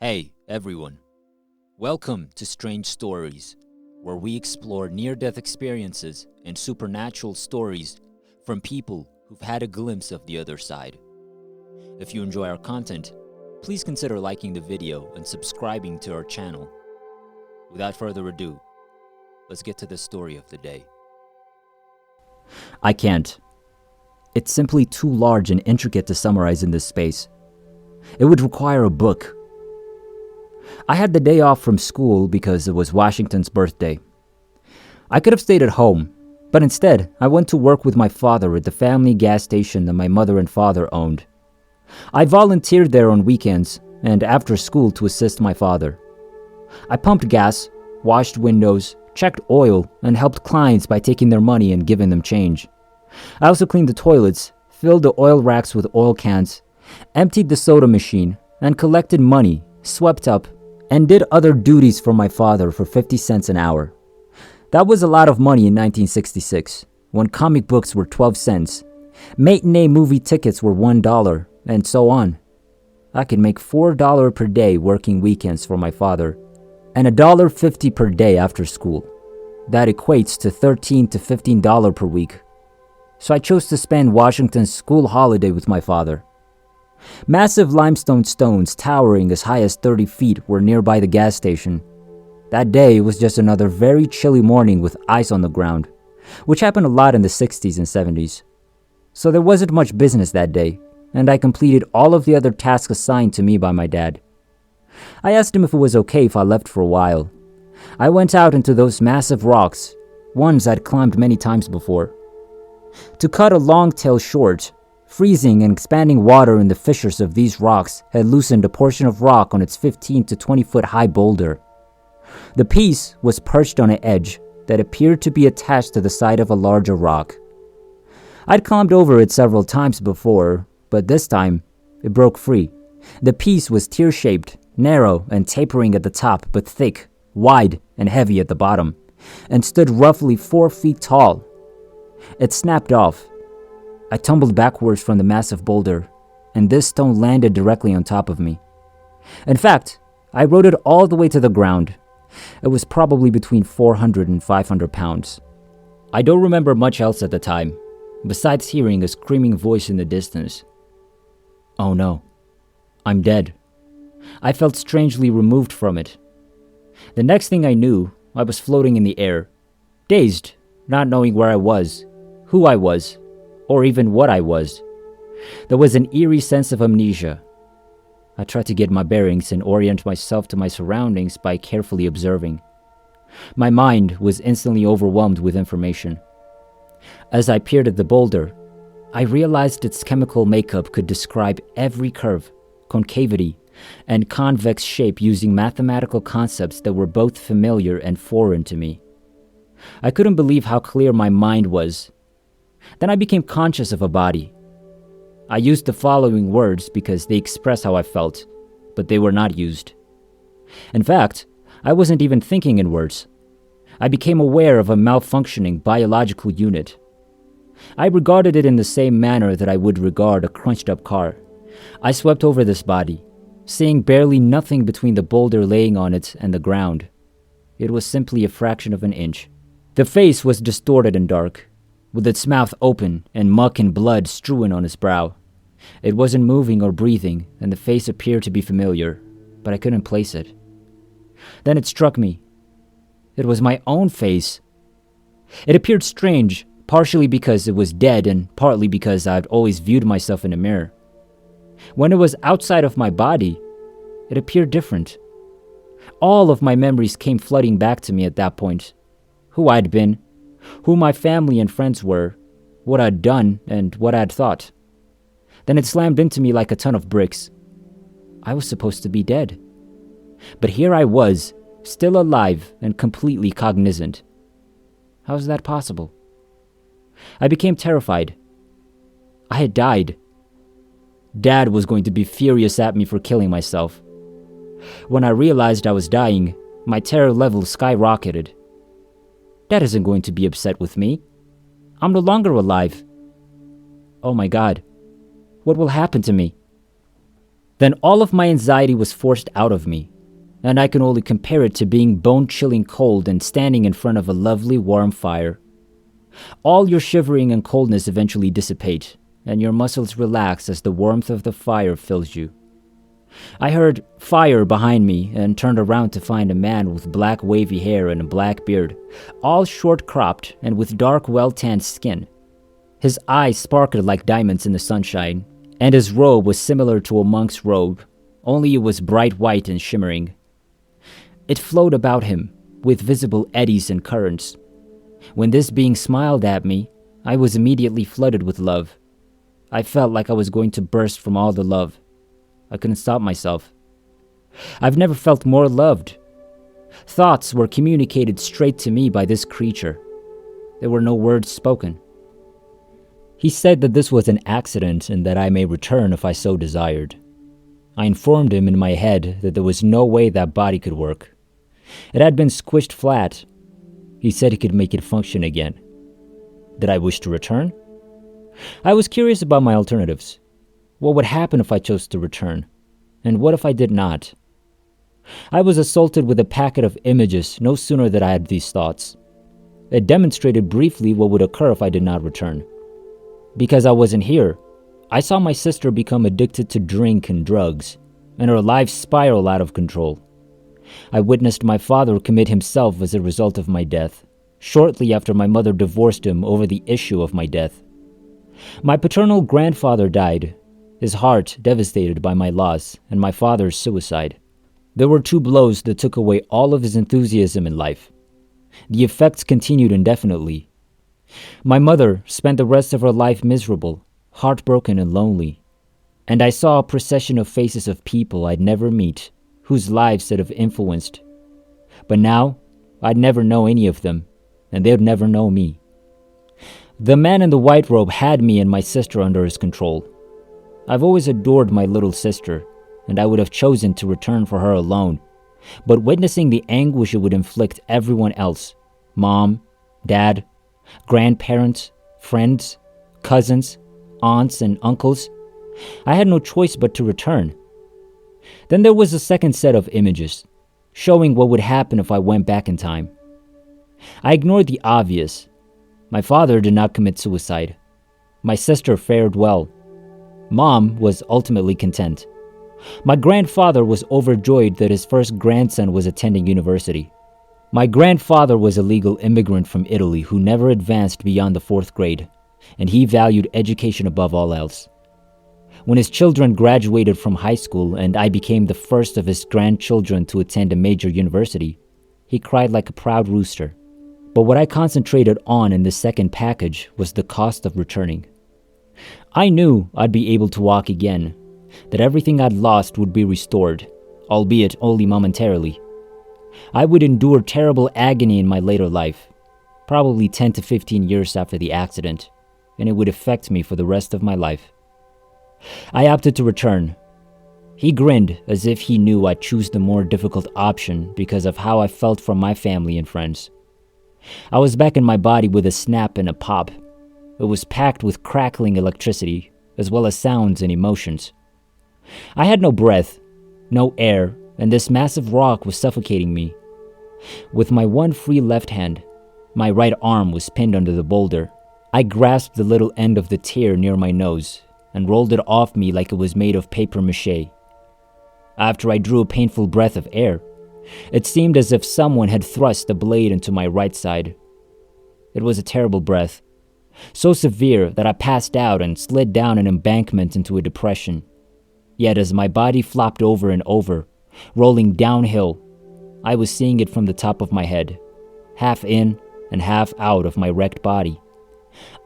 Hey, everyone. Welcome to Strange Stories, where we explore near-death experiences and supernatural stories from people who've had a glimpse of the other side. If you enjoy our content, please consider liking the video and subscribing to our channel. Without further ado, let's get to the story of the day. I can't. It's simply too large and intricate to summarize in this space. It would require a book. I had the day off from school because it was Washington's birthday. I could have stayed at home, but instead I went to work with my father at the family gas station that my mother and father owned. I volunteered there on weekends and after school to assist my father. I pumped gas, washed windows, checked oil, and helped clients by taking their money and giving them change. I also cleaned the toilets, filled the oil racks with oil cans, emptied the soda machine, and collected money, swept up, and did other duties for my father for 50 cents an hour. That was a lot of money in 1966, when comic books were 12 cents, matinee movie tickets were $1, and so on. I could make $4 per day working weekends for my father, and $1.50 per day after school. That equates to $13 to $15 per week. So I chose to spend Washington's school holiday with my father. Massive limestone stones towering as high as 30 feet were nearby the gas station. That day was just another very chilly morning with ice on the ground, which happened a lot in the 60s and 70s. So there wasn't much business that day, and I completed all of the other tasks assigned to me by my dad. I asked him if it was okay if I left for a while. I went out into those massive rocks, ones I'd climbed many times before. To cut a long tale short, freezing and expanding water in the fissures of these rocks had loosened a portion of rock on its 15 to 20 foot high boulder. The piece was perched on an edge that appeared to be attached to the side of a larger rock. I'd climbed over it several times before, but this time it broke free. The piece was tear-shaped, narrow and tapering at the top, but thick, wide and heavy at the bottom, and stood roughly 4 feet tall. It snapped off. I tumbled backwards from the massive boulder, and this stone landed directly on top of me. In fact, I rode it all the way to the ground. It was probably between 400 and 500 pounds. I don't remember much else at the time, besides hearing a screaming voice in the distance. Oh no, I'm dead. I felt strangely removed from it. The next thing I knew, I was floating in the air, dazed, not knowing where I was, who I was, or even what I was. There was an eerie sense of amnesia. I tried to get my bearings and orient myself to my surroundings by carefully observing. My mind was instantly overwhelmed with information. As I peered at the boulder, I realized its chemical makeup could describe every curve, concavity, and convex shape using mathematical concepts that were both familiar and foreign to me. I couldn't believe how clear my mind was. Then I became conscious of a body. I used the following words because they express how I felt, but they were not used. In fact, I wasn't even thinking in words. I became aware of a malfunctioning biological unit. I regarded it in the same manner that I would regard a crunched-up car. I swept over this body, seeing barely nothing between the boulder laying on it and the ground. It was simply a fraction of an inch. The face was distorted and dark, with its mouth open and muck and blood strewn on its brow. It wasn't moving or breathing, and the face appeared to be familiar, but I couldn't place it. Then it struck me. It was my own face. It appeared strange, partially because it was dead and partly because I'd always viewed myself in a mirror. When it was outside of my body, it appeared different. All of my memories came flooding back to me at that point. Who I'd been, who my family and friends were, what I'd done, and what I'd thought. Then it slammed into me like a ton of bricks. I was supposed to be dead. But here I was, still alive and completely cognizant. How is that possible? I became terrified. I had died. Dad was going to be furious at me for killing myself. When I realized I was dying, my terror level skyrocketed. Dad isn't going to be upset with me. I'm no longer alive. Oh my God, what will happen to me? Then all of my anxiety was forced out of me, and I can only compare it to being bone-chilling cold and standing in front of a lovely warm fire. All your shivering and coldness eventually dissipate, and your muscles relax as the warmth of the fire fills you. I heard fire behind me and turned around to find a man with black wavy hair and a black beard, all short-cropped and with dark, well-tanned skin. His eyes sparkled like diamonds in the sunshine, and his robe was similar to a monk's robe, only it was bright white and shimmering. It flowed about him, with visible eddies and currents. When this being smiled at me, I was immediately flooded with love. I felt like I was going to burst from all the love. I couldn't stop myself. I've never felt more loved. Thoughts were communicated straight to me by this creature. There were no words spoken. He said that this was an accident and that I may return if I so desired. I informed him in my head that there was no way that body could work. It had been squished flat. He said he could make it function again. Did I wish to return? I was curious about my alternatives. What would happen if I chose to return? And what if I did not? I was assaulted with a packet of images no sooner than I had these thoughts. It demonstrated briefly what would occur if I did not return. Because I wasn't here, I saw my sister become addicted to drink and drugs, and her life spiral out of control. I witnessed my father commit himself as a result of my death, shortly after my mother divorced him over the issue of my death. My paternal grandfather died, his heart devastated by my loss and my father's suicide. There were two blows that took away all of his enthusiasm in life. The effects continued indefinitely. My mother spent the rest of her life miserable, heartbroken and lonely. And I saw a procession of faces of people I'd never meet, whose lives it have influenced. But now, I'd never know any of them, and they'd never know me. The man in the white robe had me and my sister under his control. I've always adored my little sister, and I would have chosen to return for her alone. But witnessing the anguish it would inflict everyone else, mom, dad, grandparents, friends, cousins, aunts, and uncles, I had no choice but to return. Then there was a second set of images, showing what would happen if I went back in time. I ignored the obvious. My father did not commit suicide. My sister fared well. Mom was ultimately content. My grandfather was overjoyed that his first grandson was attending university. My grandfather was a legal immigrant from Italy who never advanced beyond the 4th grade, and he valued education above all else. When his children graduated from high school and I became the first of his grandchildren to attend a major university, he cried like a proud rooster. But what I concentrated on in the second package was the cost of returning. I knew I'd be able to walk again, that everything I'd lost would be restored, albeit only momentarily. I would endure terrible agony in my later life, probably 10 to 15 years after the accident, and it would affect me for the rest of my life. I opted to return. He grinned as if he knew I'd choose the more difficult option because of how I felt from my family and friends. I was back in my body with a snap and a pop. It was packed with crackling electricity, as well as sounds and emotions. I had no breath, no air, and this massive rock was suffocating me. With my one free left hand, my right arm was pinned under the boulder. I grasped the little end of the tear near my nose and rolled it off me like it was made of paper mache. After I drew a painful breath of air, it seemed as if someone had thrust a blade into my right side. It was a terrible breath, so severe that I passed out and slid down an embankment into a depression. Yet as my body flopped over and over, rolling downhill, I was seeing it from the top of my head, half in and half out of my wrecked body.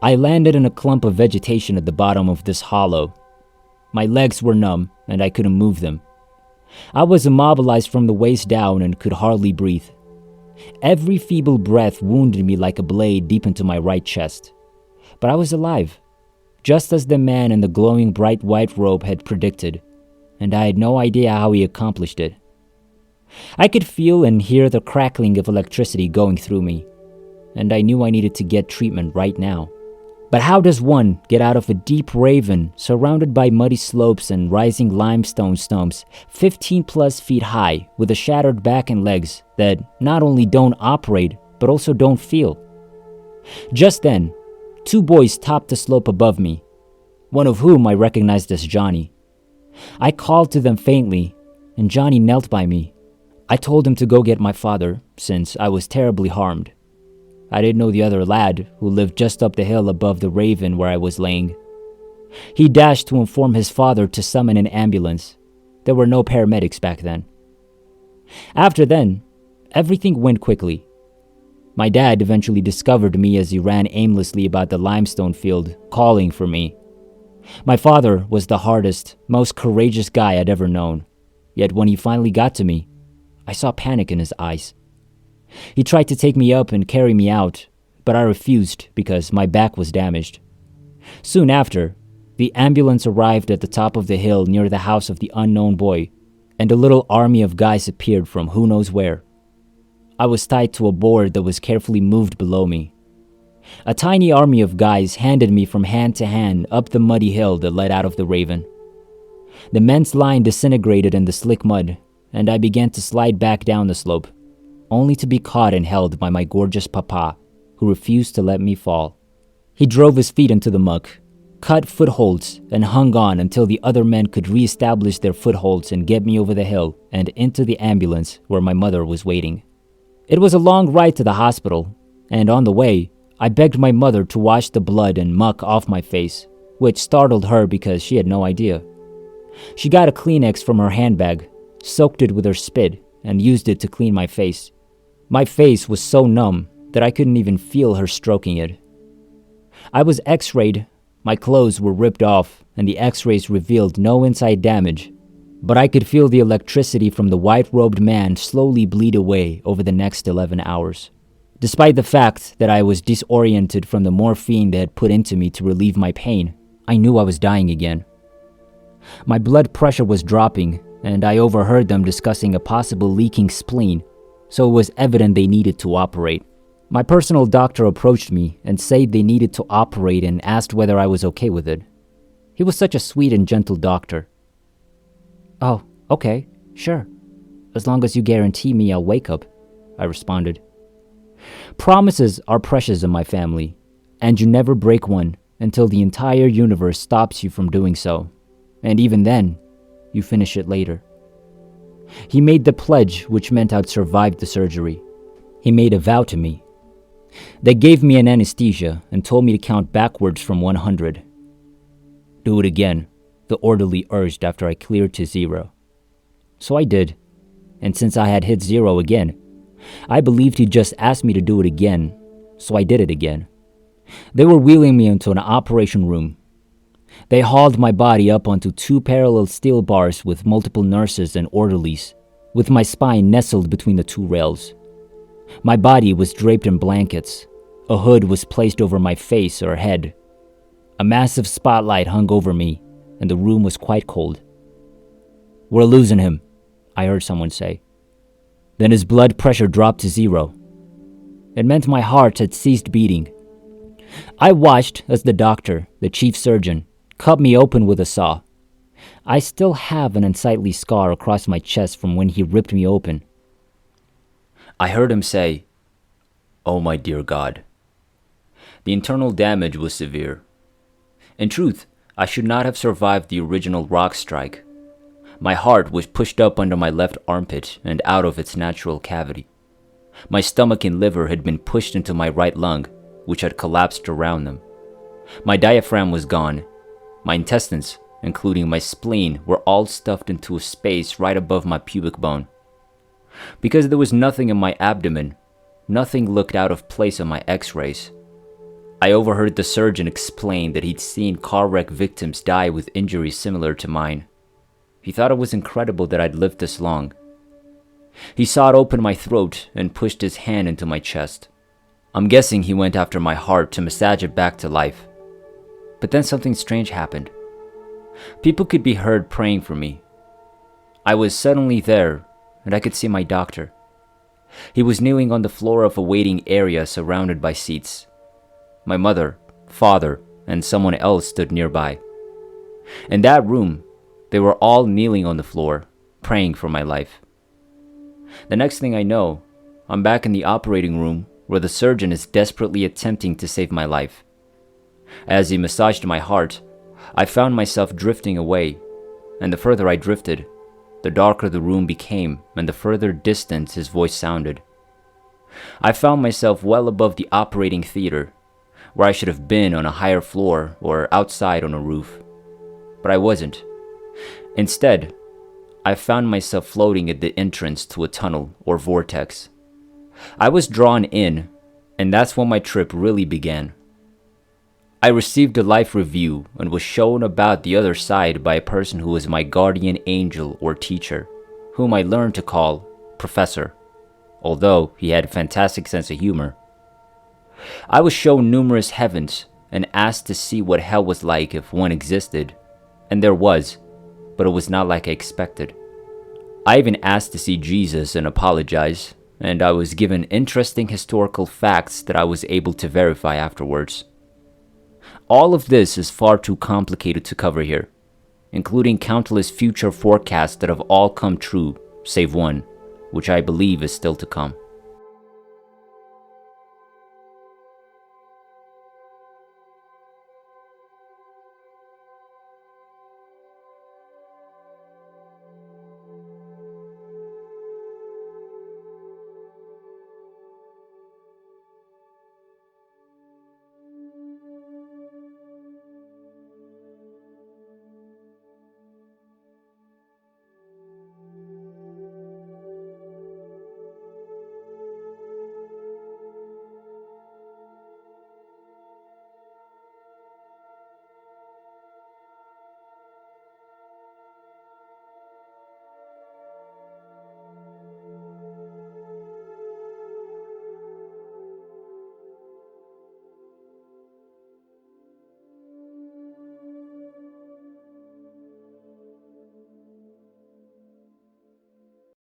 I landed in a clump of vegetation at the bottom of this hollow. My legs were numb and I couldn't move them. I was immobilized from the waist down and could hardly breathe. Every feeble breath wounded me like a blade deep into my right chest. But I was alive, just as the man in the glowing bright white robe had predicted, and I had no idea how he accomplished it. I could feel and hear the crackling of electricity going through me, and I knew I needed to get treatment right now. But how does one get out of a deep ravine surrounded by muddy slopes and rising limestone stumps 15 plus feet high with a shattered back and legs that not only don't operate but also don't feel? Just then, two boys topped the slope above me, one of whom I recognized as Johnny. I called to them faintly, and Johnny knelt by me. I told him to go get my father, since I was terribly harmed. I didn't know the other lad, who lived just up the hill above the ravine where I was laying. He dashed to inform his father to summon an ambulance. There were no paramedics back then. After then, everything went quickly. My dad eventually discovered me as he ran aimlessly about the limestone field, calling for me. My father was the hardest, most courageous guy I'd ever known. Yet when he finally got to me, I saw panic in his eyes. He tried to take me up and carry me out, but I refused because my back was damaged. Soon after, the ambulance arrived at the top of the hill near the house of the unknown boy, and a little army of guys appeared from who knows where. I was tied to a board that was carefully moved below me. A tiny army of guys handed me from hand to hand up the muddy hill that led out of the ravine. The men's line disintegrated in the slick mud, and I began to slide back down the slope, only to be caught and held by my gorgeous papa, who refused to let me fall. He drove his feet into the muck, cut footholds, and hung on until the other men could re-establish their footholds and get me over the hill and into the ambulance where my mother was waiting. It was a long ride to the hospital, and on the way, I begged my mother to wash the blood and muck off my face, which startled her because she had no idea. She got a Kleenex from her handbag, soaked it with her spit, and used it to clean my face. My face was so numb that I couldn't even feel her stroking it. I was x-rayed, my clothes were ripped off, and the x-rays revealed no inside damage, but I could feel the electricity from the white-robed man slowly bleed away over the next 11 hours. Despite the fact that I was disoriented from the morphine they had put into me to relieve my pain, I knew I was dying again. My blood pressure was dropping, and I overheard them discussing a possible leaking spleen, so it was evident they needed to operate. My personal doctor approached me and said they needed to operate and asked whether I was okay with it. He was such a sweet and gentle doctor. "Oh, okay, sure. As long as you guarantee me I'll wake up," I responded. Promises are precious in my family, and you never break one until the entire universe stops you from doing so. And even then, you finish it later. He made the pledge, which meant I'd survive the surgery. He made a vow to me. They gave me an anesthesia and told me to count backwards from 100. "Do it again," the orderly urged after I cleared to 0. So I did, and since I had hit 0 again, I believed he'd just asked me to do it again, so I did it again. They were wheeling me into an operation room. They hauled my body up onto 2 parallel steel bars with multiple nurses and orderlies, with my spine nestled between the 2 rails. My body was draped in blankets. A hood was placed over my face or head. A massive spotlight hung over me, and the room was quite cold. "We're losing him," I heard someone say. Then his blood pressure dropped to 0. It meant my heart had ceased beating. I watched as the doctor, the chief surgeon, cut me open with a saw. I still have an unsightly scar across my chest from when he ripped me open. I heard him say, "Oh my dear God." The internal damage was severe. In truth, I should not have survived the original rock strike. My heart was pushed up under my left armpit and out of its natural cavity. My stomach and liver had been pushed into my right lung, which had collapsed around them. My diaphragm was gone. My intestines, including my spleen, were all stuffed into a space right above my pubic bone. Because there was nothing in my abdomen, nothing looked out of place on my x-rays. I overheard the surgeon explain that he'd seen car wreck victims die with injuries similar to mine. He thought it was incredible that I'd lived this long. He sawed open my throat and pushed his hand into my chest. I'm guessing he went after my heart to massage it back to life. But then something strange happened. People could be heard praying for me. I was suddenly there, and I could see my doctor. He was kneeling on the floor of a waiting area surrounded by seats. My mother, father, and someone else stood nearby. In that room, they were all kneeling on the floor, praying for my life. The next thing I know, I'm back in the operating room where the surgeon is desperately attempting to save my life. As he massaged my heart, I found myself drifting away, and the further I drifted, the darker the room became and the further distant his voice sounded. I found myself well above the operating theater, where I should have been on a higher floor or outside on a roof. But I wasn't. Instead, I found myself floating at the entrance to a tunnel or vortex. I was drawn in, and that's when my trip really began. I received a life review and was shown about the other side by a person who was my guardian angel or teacher, whom I learned to call Professor, although he had a fantastic sense of humor. I was shown numerous heavens and asked to see what hell was like if one existed, and there was, but it was not like I expected. I even asked to see Jesus and apologize, and I was given interesting historical facts that I was able to verify afterwards. All of this is far too complicated to cover here, including countless future forecasts that have all come true, save one, which I believe is still to come.